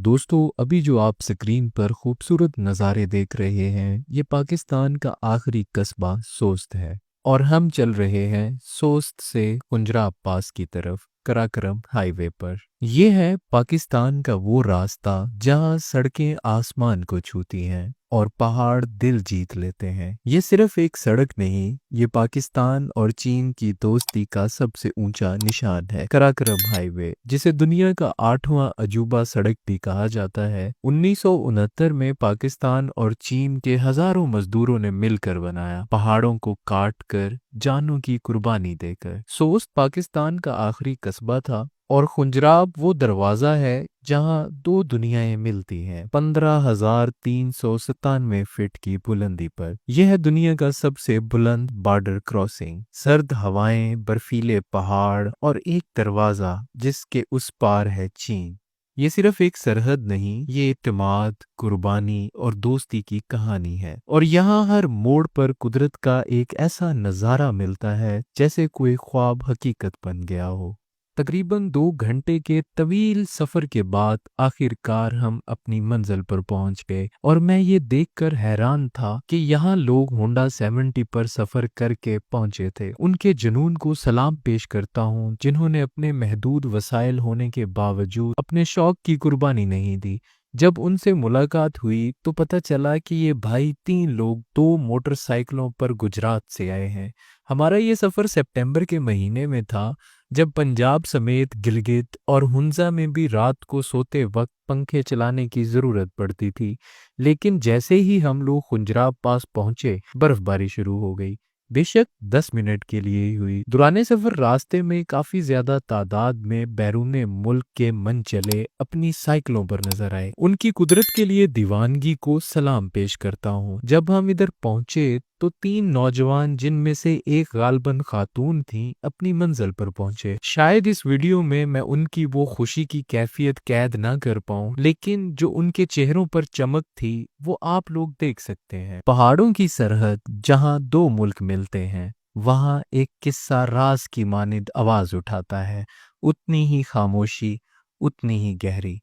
दोस्तों अभी जो आप स्क्रीन पर खूबसूरत नज़ारे देख रहे हैं ये पाकिस्तान का आखिरी कस्बा सोस्त है और हम चल रहे हैं सोस्त से कुंजराब पास की तरफ कराकरम हाईवे पर। ये है पाकिस्तान का वो रास्ता जहां सड़कें आसमान को छूती हैं और पहाड़ दिल जीत लेते हैं। ये सिर्फ एक सड़क नहीं, ये पाकिस्तान और चीन की दोस्ती का सबसे ऊंचा निशान है। कराकरम हाईवे, जिसे दुनिया का 8वां अजूबा सड़क भी कहा जाता है, 1969 में पाकिस्तान और चीन के हजारों मजदूरों ने मिलकर बनाया, पहाड़ों को काट कर, जानों की कुर्बानी देकर। सोस्त पाकिस्तान का आखिरी कस्बा था और खुंजराब वो दरवाजा है जहां दो दुनियाएं मिलती हैं। 15,397 फीट की बुलंदी पर यह है दुनिया का सबसे बुलंद बॉर्डर क्रॉसिंग। सर्द हवाएं, बर्फीले पहाड़ और एक दरवाजा जिसके उस पार है चीन। ये सिर्फ एक सरहद नहीं, ये इत्मीनान, कुर्बानी और दोस्ती की कहानी है। और यहाँ हर मोड़ पर कुदरत का एक ऐसा नज़ारा मिलता है जैसे कोई ख्वाब हकीकत बन गया हो। तकरीबन 2 घंटे के तवील सफर के बाद आखिरकार हम अपनी मंजिल पर पहुंच गए और मैं ये देखकर हैरान था कि यहाँ लोग होंडा 70 पर सफर करके पहुंचे थे। उनके जुनून को सलाम पेश करता हूँ जिन्होंने अपने महदूद वसाइल होने के बावजूद अपने शौक की कुर्बानी नहीं दी। जब उनसे मुलाकात हुई तो पता चला कि ये भाई 3 लोग 2 मोटरसाइकिलों पर गुजरात से आए हैं। हमारा ये सफ़र सितंबर के महीने में था, जब पंजाब समेत गिलगित और हुंजा में भी रात को सोते वक्त पंखे चलाने की ज़रूरत पड़ती थी। लेकिन जैसे ही हम लोग खुंजराब पास पहुंचे, बर्फबारी शुरू हो गई। बेशक 10 मिनट के लिए ही हुई। दुराने सफ़र रास्ते में काफ़ी ज़्यादा तादाद में बैरूने मुल्क के मन चले अपनी साइकिलों पर नजर आए। उनकी कुदरत के लिए दीवानगी को सलाम पेश करता हूँ। जब हम इधर पहुंचे तो 3 नौजवान, जिनमें से एक गालबन खातून थी, अपनी मंजिल पर पहुंचे। शायद इस वीडियो में मैं उनकी वो खुशी की कैफियत कैद ना कर पाऊं, लेकिन जो उनके चेहरों पर चमक थी वो आप लोग देख सकते हैं। पहाड़ों की सरहद जहां दो मुल्क मिलते हैं, वहां एक किस्सा राज की मानिंद आवाज उठाता है, उतनी ही खामोशी, उतनी ही गहरी।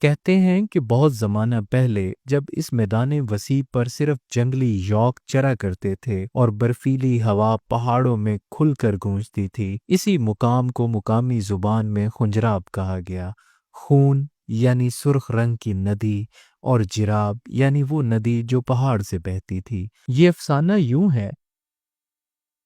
कहते हैं कि बहुत ज़माना पहले जब इस मैदान वसी पर सिर्फ जंगली यौक चरा करते थे और बर्फीली हवा पहाड़ों में खुलकर गूंजती थी, इसी मुकाम को मुकामी ज़ुबान में खुंजराब कहा गया। खून यानी सुर्ख रंग की नदी और जिराब यानी वो नदी जो पहाड़ से बहती थी। ये अफसाना यूं है,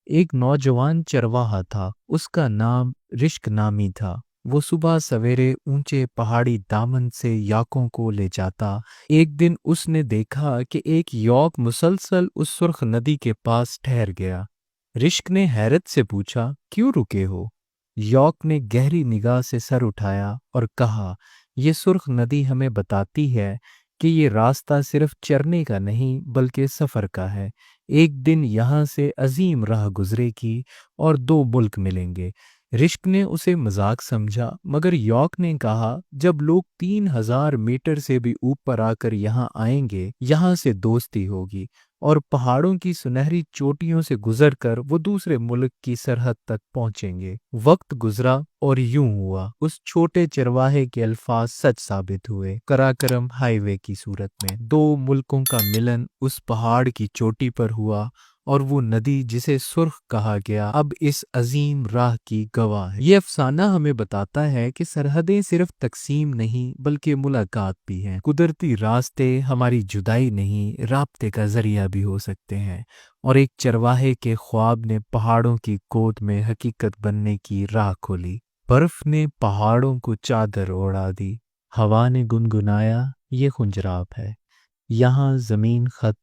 एक नौजवान चरवाहा था, उसका नाम रिश्क नामी था। वो सुबह सवेरे ऊंचे पहाड़ी दामन से याकों को ले जाता। एक दिन उसने देखा कि एक यौक मुसलसल उस सुर्ख नदी के पास ठहर गया। रिश्क ने हैरत से पूछा, क्यों रुके हो? यौक ने गहरी निगाह से सर उठाया और कहा, ये सुर्ख नदी हमें बताती है कि ये रास्ता सिर्फ चरने का नहीं बल्कि सफ़र का है। एक दिन यहाँ से अजीम राह गुजरेगी और दो मुल्क मिलेंगे। रिश्क ने उसे मजाक समझा, मगर यौक ने कहा, जब लोग 3,000 मीटर से भी ऊपर आकर यहाँ आएंगे, यहाँ से दोस्ती होगी और पहाड़ों की सुनहरी चोटियों से गुजरकर वो दूसरे मुल्क की सरहद तक पहुंचेंगे। वक्त गुजरा और यूं हुआ। उस छोटे चरवाहे के अल्फाज सच साबित हुए। कराकरम हाईवे की सूरत में दो मुल्कों का मिलन उस पहाड़ की चोटी पर हुआ और वो नदी जिसे सुर्ख कहा गया अब इस अजीम राह की गवाह है। ये अफसाना हमें बताता है कि सरहदें सिर्फ तकसीम नहीं बल्कि मुलाकात भी हैं। कुदरती रास्ते हमारी जुदाई नहीं, राब्ते का जरिया भी हो सकते हैं। और एक चरवाहे के ख्वाब ने पहाड़ों की गोद में हकीकत बनने की राह खोली। बर्फ ने पहाड़ों को चादर ओढ़ा दी, हवा ने गुनगुनाया, ये खुंजराब है। यहाँ जमीन खत,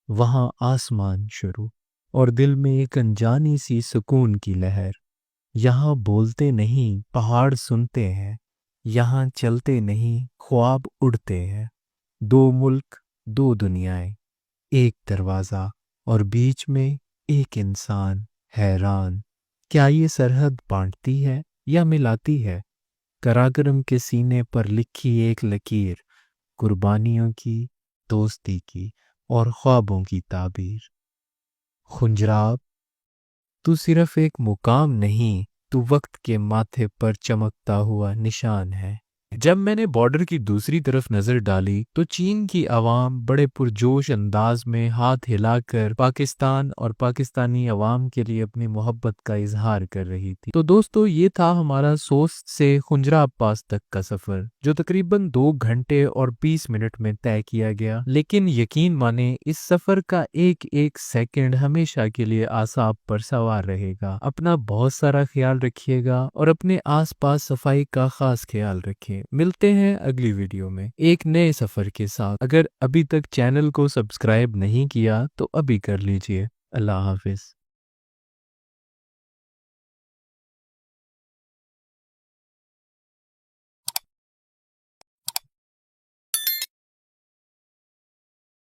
वहाँ आसमान शुरू, और दिल में एक अनजानी सी सुकून की लहर। यहाँ बोलते नहीं पहाड़ सुनते हैं, यहाँ चलते नहीं ख्वाब उड़ते हैं। दो मुल्क, दो दुनियाएं, एक दरवाज़ा और बीच में एक इंसान हैरान। क्या ये सरहद बांटती है या मिलाती है? कराकरम के सीने पर लिखी एक लकीर, कुर्बानियों की, दोस्ती की और ख्वाबों की ताबीर। खुंजराब, तू सिर्फ एक मुकाम नहीं, तू वक्त के माथे पर चमकता हुआ निशान है। جب میں نے بارڈر کی دوسری طرف نظر ڈالی تو چین کی عوام بڑے پرجوش انداز میں ہاتھ ہلا کر پاکستان اور پاکستانی عوام کے لیے اپنی محبت کا اظہار کر رہی تھی۔ تو دوستو، یہ تھا ہمارا سوست سے خنجرہ عباس تک کا سفر، جو تقریباً 2 گھنٹے اور 20 منٹ میں طے کیا گیا۔ لیکن یقین مانیں، اس سفر کا ایک ایک سیکنڈ ہمیشہ کے لیے اعصاب پر سوار رہے گا۔ اپنا بہت سارا خیال رکھیے گا اور اپنے آس پاس صفائی کا خاص خیال رکھیں۔ ملتے ہیں اگلی ویڈیو میں ایک نئے سفر کے ساتھ۔ اگر ابھی تک چینل کو سبسکرائب نہیں کیا تو ابھی کر لیجئے۔ اللہ حافظ۔